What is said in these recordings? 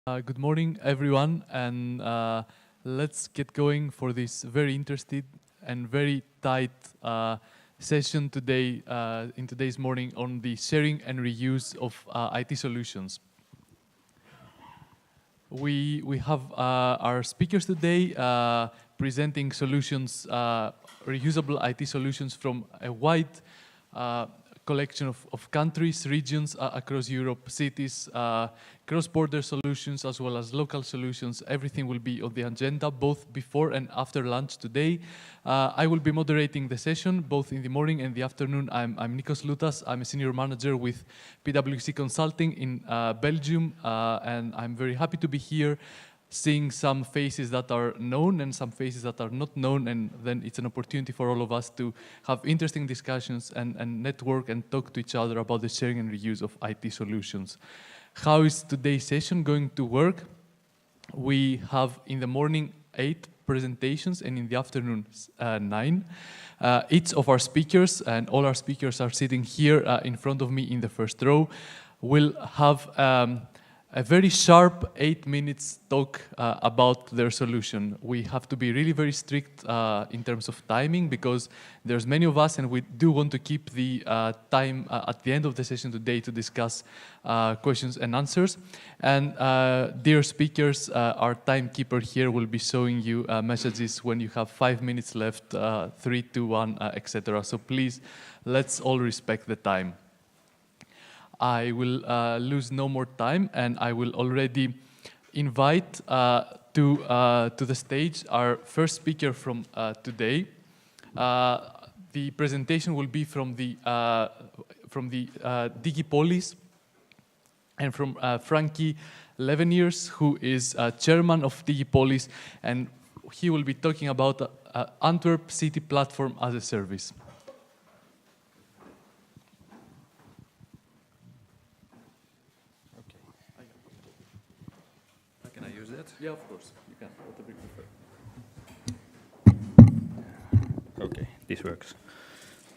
Good morning, everyone, and let's get going for this very interesting and very tight session today, in today's morning, on the sharing and reuse of IT solutions. We have our speakers today presenting solutions, reusable IT solutions from a wide collection of countries, regions across Europe, cities, cross-border solutions as well as local solutions. Everything will be on the agenda both before and after lunch today. I will be moderating the session both in the morning and the afternoon. I'm Nikos Loutas. I'm a senior manager with PwC Consulting in Belgium, and I'm very happy to be here, seeing some faces that are known and some faces that are not known, and then it's an opportunity for all of us to have interesting discussions and network and talk to each other about the sharing and reuse of IT solutions. How is today's session going to work? We have in the morning 8 presentations and in the afternoon 9. Each of our speakers, and all our speakers are sitting here in front of me in the first row, will have a very sharp 8 minutes talk about their solution. We have to be really very strict in terms of timing because there's many of us and we do want to keep the time at the end of the session today to discuss questions and answers. And dear speakers, our timekeeper here will be showing you messages when you have 5 minutes left, 3, 2, 1, etc. So please, let's all respect the time. I will lose no more time, and I will already invite to the stage our first speaker from today. The presentation will be from the Digipolis and from Franky Loveniers, who is chairman of Digipolis, and he will be talking about Antwerp City Platform as a Service. Yeah, of course, you can, whatever you prefer. Okay, this works.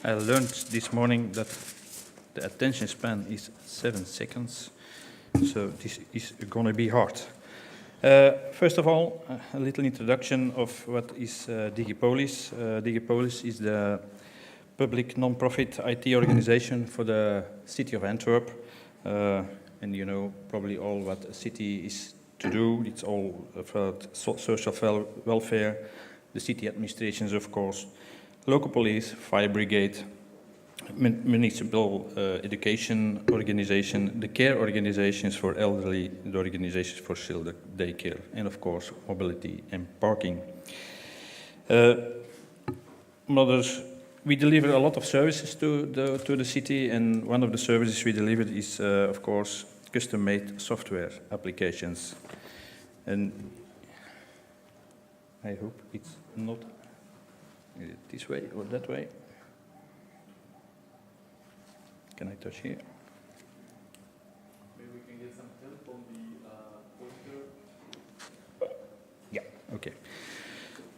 I learned this morning that the attention span is 7 seconds, so this is going to be hard. First of all, a little introduction of what is Digipolis. Digipolis is the public non-profit IT organization for the city of Antwerp, and you know probably all what a city is to do. It's all about social welfare, the city administrations, of course, local police, fire brigade, municipal education organization, the care organizations for elderly, the organizations for children, daycare, and of course, mobility and parking. We deliver a lot of services to the city, and one of the services we delivered is, of course, custom-made software applications. And I hope it's not this way or that way. Can I touch here? Maybe we can get some help on the pointer. Yeah, okay.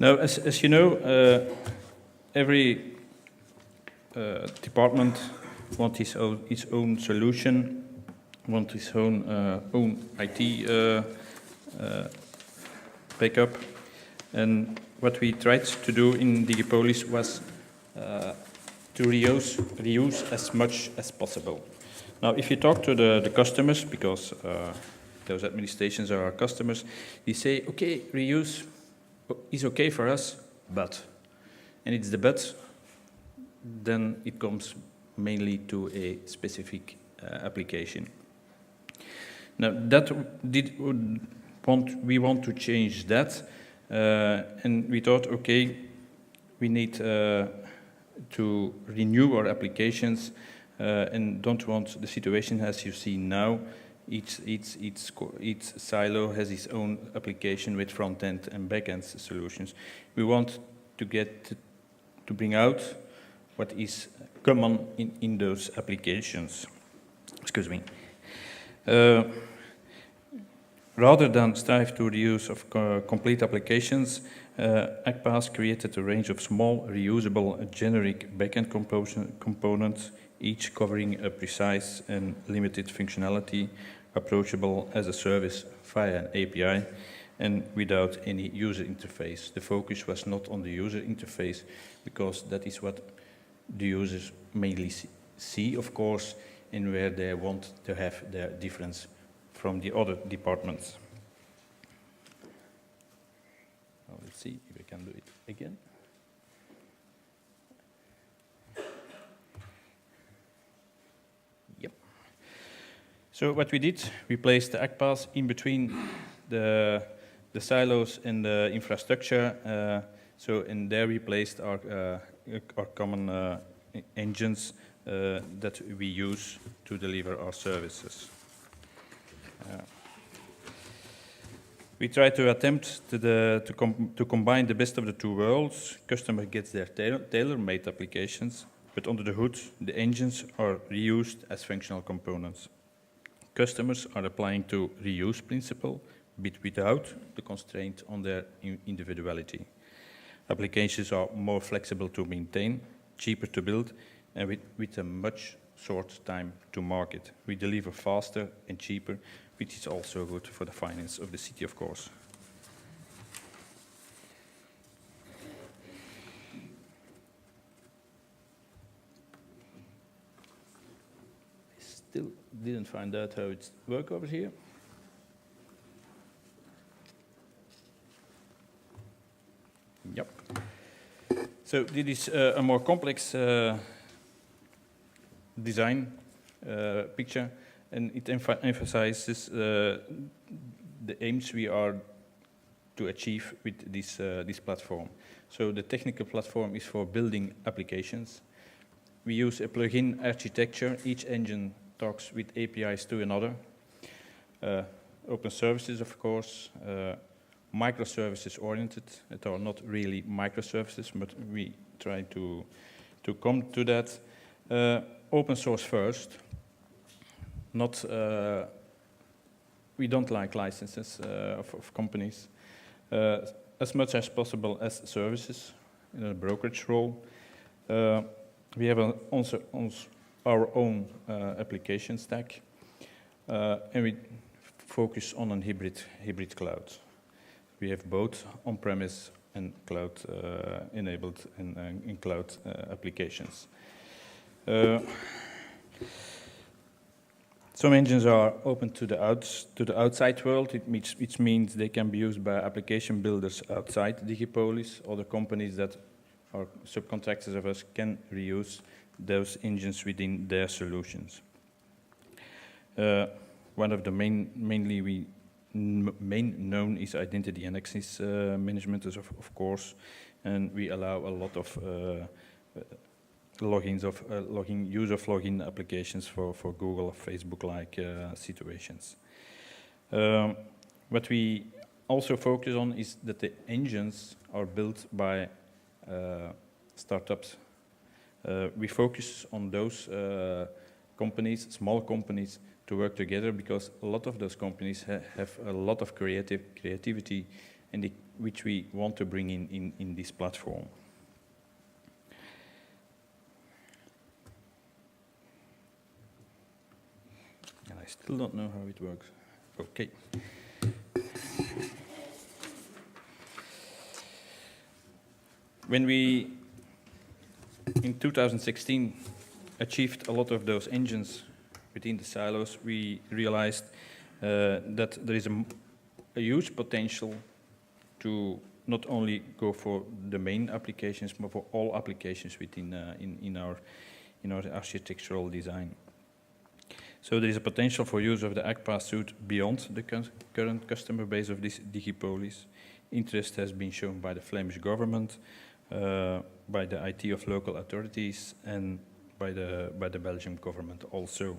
Now, as you know, every department wants its own solution, want his own IT backup, and what we tried to do in Digipolis was to reuse as much as possible. Now, if you talk to the customers, because those administrations are our customers, they say, okay, reuse is okay for us, but, and it's the but, then it comes mainly to a specific application. Now, we want to change that, and we thought, okay, we need to renew our applications and don't want the situation as you see now. Each silo has its own application with front-end and back-end solutions. We want to bring out what is common in those applications. Excuse me. Rather than strive to reuse of complete applications, ACPaaS created a range of small, reusable, generic backend components, each covering a precise and limited functionality approachable as a service via an API and without any user interface. The focus was not on the user interface because that is what the users mainly see, of course, and where they want to have their difference from the other departments. Well, let's see if I can do it again. Yep. So what we did, we placed the ACPaaS in between the silos and the infrastructure. So in there we placed our common engines that we use to deliver our services. We try to attempt to combine the best of the two worlds. Customer gets their tailor-made applications, but under the hood, the engines are reused as functional components. Customers are applying to reuse principle, but without the constraint on their individuality. Applications are more flexible to maintain, cheaper to build, and with a much short time to market. We deliver faster and cheaper, which is also good for the finance of the city, of course. I still didn't find out how it works over here. Yep. So this is a more complex design picture, and it emphasizes the aims we are to achieve with this platform. So the technical platform is for building applications. We use a plugin architecture. Each engine talks with APIs to another. Open services, of course. Microservices oriented. It are not really microservices, but we try to come to that. Open source first. Not we don't like licenses of companies. As much as possible as services in a brokerage role. We have also our own application stack, and we focus on a hybrid cloud. We have both on-premise and cloud enabled in cloud applications. Some engines are open to the outside world, which means they can be used by application builders outside Digipolis. Other companies that are subcontractors of us can reuse those engines within their solutions. One of the main known is identity and access management, of course, and we allow a lot of use of login applications for Google or Facebook-like situations. What we also focus on is that the engines are built by startups. We focus on those companies, small companies, to work together because a lot of those companies have a lot of creativity and which we want to bring in this platform. And I still don't know how it works. Okay. When we, in 2016, achieved a lot of those engines within the silos, we realized that there is a huge potential to not only go for the main applications, but for all applications within in our architectural design. So there is a potential for use of the ACPaaS suite beyond the current customer base of this Digipolis. Interest has been shown by the Flemish government, by the IT of local authorities, and by the Belgian government also.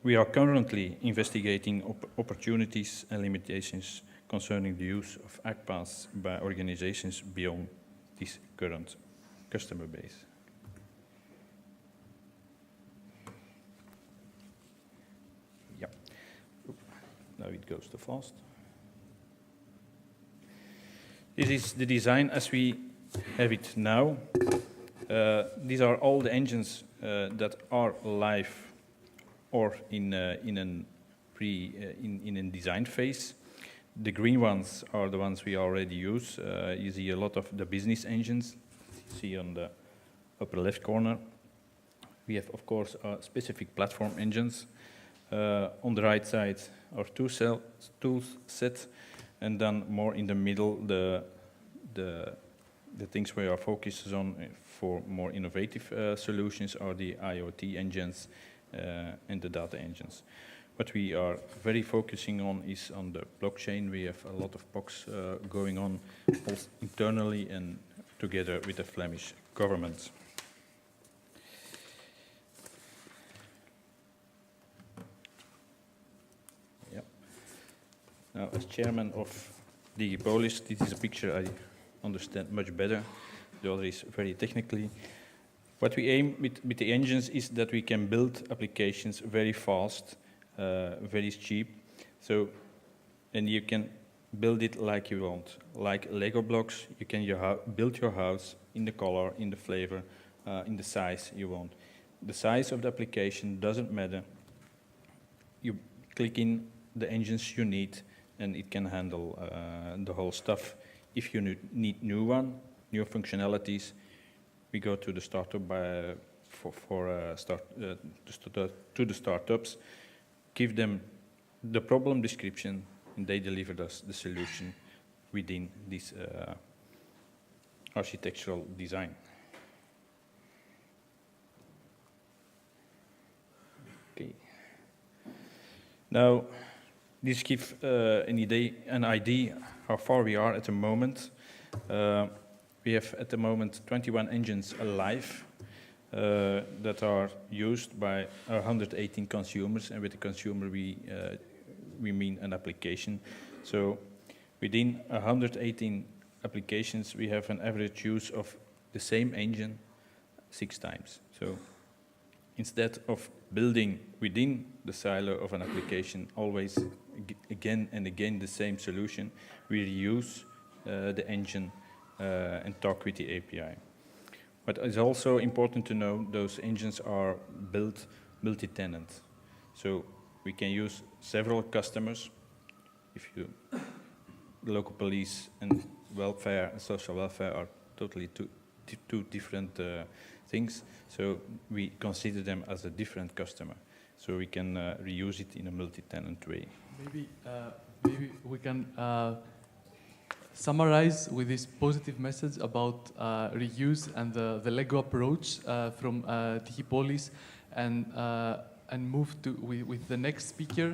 We are currently investigating opportunities and limitations concerning the use of ACPaaS by organizations beyond this current customer base. Yeah. Now it goes too fast. This is the design as we have it now. These are all the engines that are live or in in a design phase. The green ones are the ones we already use. You see a lot of the business engines. You see on the upper left corner. We have, of course, specific platform engines. On the right side, our tools set, and then more in the middle, the things we are focused on for more innovative solutions are the IoT engines and the data engines. What we are very focusing on is on the blockchain. We have a lot of POCs going on both internally and together with the Flemish government. Yeah. Now, as chairman of Digipolis, this is a picture I understand much better. The other is very technically. What we aim with the engines is that we can build applications very fast, very cheap. So, and you can build it like you want. Like Lego blocks, you can build your house in the color, in the flavor, in the size you want. The size of the application doesn't matter. You click in the engines you need, and it can handle the whole stuff. If you need new functionalities, we go to the startup to the startups, give them the problem description, and they deliver us the solution within this architectural design. Okay. Now, this gives an idea how far we are at the moment. We have at the moment 21 engines alive that are used by 118 consumers, and with the consumer we mean an application. So within 118 applications we have an average use of the same engine 6 times. So instead of building within the silo of an application always again and again the same solution, we reuse the engine and talk with the API. But it's also important to know those engines are built multi-tenant. So we can use several customers. If the local police and welfare and social welfare are totally two different things. So we consider them as a different customer. So we can reuse it in a multi-tenant way. Maybe we can summarize with this positive message about reuse and the Lego approach from Digipolis, and move to with the next speaker.